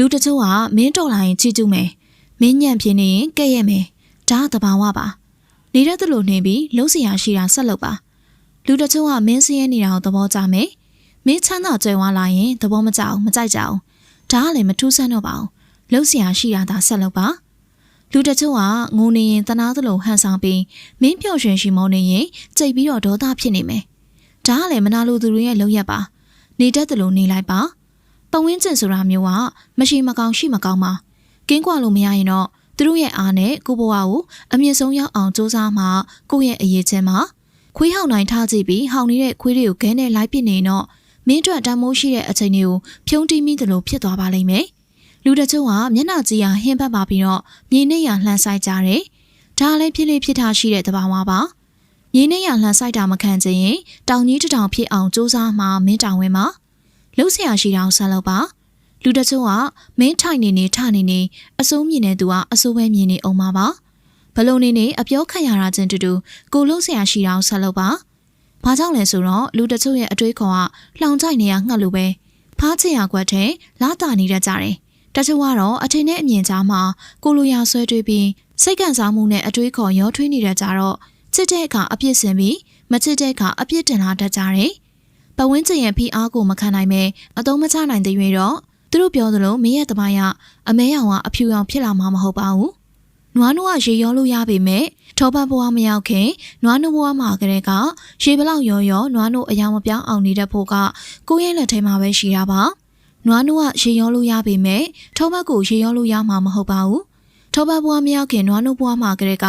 လူတချို့ကမင်းတော်လာရင်ချီကျူးမယ်မင်းညံ့ဖြစ်နေရင်ကဲ့ရဲ့မယ်ဒါကတဘာဝပါနေရတဲ့လူနေပြီးလုံးစရာရှိတာဆက်လုပ်ပါလူတချို့ကမင်းစရဲနေတာကိုသဘောကျမယ်မင်းချမ်းသာကြွယ်ဝလာရင်သဘောမကျအောင်မကြိုက်ကြအောင်ဒါကလည်းမထူးဆန်းတော့ပါဘူးလုံးစရာရှိတာသာဆက်လုပ်ပါလူတချို့ကငိုနေရင်တနာသလိုဟန်ဆောင်ပြီးမင်းပျော်ရွှင်ရှိမောနေရင်ကြိတ်ပြီးတော့ဒေါသဖြစ်နေမယ်ဒါကလည်းမနာလိုသူတွေရဲ့လုပ်ရက်ပါနေတတ်တယ်လို့နေလိုက်ပါပတ်ဝန်းကျင်ဆိုတာမျိုးကမရှိမကောင်းရှိမကောင်းပါကင်းကွာလို့မရရင်တော့သူတို့ရဲ့အားနဲ့ကိုဘဝကိုအမြင့်ဆုံးရောက်အောင်စူးစမ်းမှကိုယ့်ရဲ့အရေးချင်းမှာခွေးဟောင်နိုင်ထားကြည့်ပြီးဟောင်နေတဲ့ခွေးတွေကိုခဲနဲ့လိုက်ပစ်နေတော့မင်းတို့တမိုးရှိတဲ့အချိန်တွေကိုဖြုံးတီးမိသလိုဖြစ်သွားပါလိမ့်မယ်လူတချို့ကမျက်နှာကြီးဟာဟင်းပတ်ပါပြီးတော့မြေနဲ့ရလှမ်းဆိုင်ကြတယ်ဒါလည်းဖြစ်လေဖြစ်ထားရှိတဲ့သဘာဝပါမြေနဲ့ရလှမ်းဆိုင်တာမခံချင်ရင်တောင်ကြီးတောင်ဖြစ်အောင်စူးစမ်းမှမင်းတောင်ဝင်မှာလှုပ်ရှားရှိတောင်ဆက်လုပ်ပါလူတချို့ကမင်းထိုင်နေထနေနေအစိုးမြင်နေသူကအစိုးပဲမြင်နေအောင်ပါဘလုံးနေအပြောခံရတာချင်းတူတူကိုလှုပ်ရှားရှိတောင်ဆက်လုပ်ပါဘာကြောင့်လဲဆိုတော့လူတချို့ရဲ့အတွေးခေါ်ကလှောင်ကြိုက်နေရငှက်လိုပဲဖားချင်ရကွက်ထဲလာတာနေတတ်ကြတယ်တချို့ကတော့အထင်နဲ့အမြင်ကြားမှာကိုလိုရာဆွဲတွေးပြီးစိတ်ကန်စားမှုနဲ့အတွေးခေါ်ရောထွေးနေတဲ့ကြတော့ချစ်တဲ့အခါအပြစ်စင်ပြီးမချစ်တဲ့အခါအပြစ်တင်လာတတ်ကြတယ်။ပဝင်းကျင်ရဲ့ဖိအားကိုမခံနိုင်ပဲအသုံးမချနိုင်တဲ့၍တော့သူတို့ပြောသလိုမင်းရဲ့တမယအမဲရောင်ကအဖြူရောင်ဖြစ်လာမှာမဟုတ်ပါဘူး။နွားနိုးကရေရောလို့ရပေမဲ့ထောပတ်ဘဝမရောက်ခင်နွားနိုးဘဝမှာကလေးကရေဘလောက်ရောနွားနိုးအယောင်မပြောင်းအောင်နေတဲ့ဖို့ကကိုယ့်ရဲ့လက်ထဲမှာပဲရှိတာပါ။နွားနိုးကရေရောလို့ရပေမဲ့ထောပတ်ကိုရေရောလို့ရမှာမဟုတ်ပါဘူး။ထောပတ်ဘွားမရောက်ခင်နွားနိုးဘွားမှာကလေးက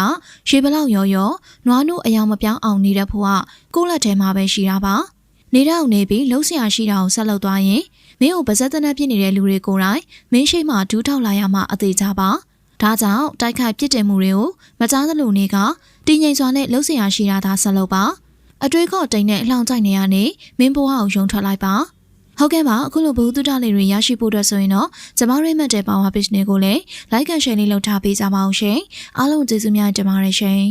ရေဘလောက်ရောနွားနိုးအယောင်မပြောင်းအောင်နေတဲ့ဖို့ကကိုယ့်လက်ထဲမှာပဲရှိတာပါ။နေတော့နေပြီးလှုပ်ရှားရှိတာကိုဆက်လုပ်သွားရင်မင်းကိုပါဇက်တနက်ပြစ်နေတဲ့လူတွေကိုယ်တိုင်မင်းရှိမှဒူးထောက်လာရမှအသေးချပါ။ဒါကြောင့်တိုက်ခိုက်ပြစ်တင်မှုတွေကိုမကြားသလိုနေကတည်ငြိမ်စွာနဲ့လှုပ်ရှားရှိတာသာဆက်လုပ်ပါ။အတွေးခေါ်တိမ်နဲ့အလှောင်ကြိုက်နေရနေမင်းဘဝကိုယုံထွက်လိုက်ပါ။ဟုတ်ကဲ့ပါအခုလိုဘုသူတလေးတွေရရှိဖို့အတွက်ဆိုရင်တော့ကျမတို့မှတ်တဲ့ Power Page တွေကိုလည်း Like and Share လေးလုပ်ထားပေးကြပါအောင်ရှင်အားလုံးကျေးဇူးများတင်ပါတယ်ရှင်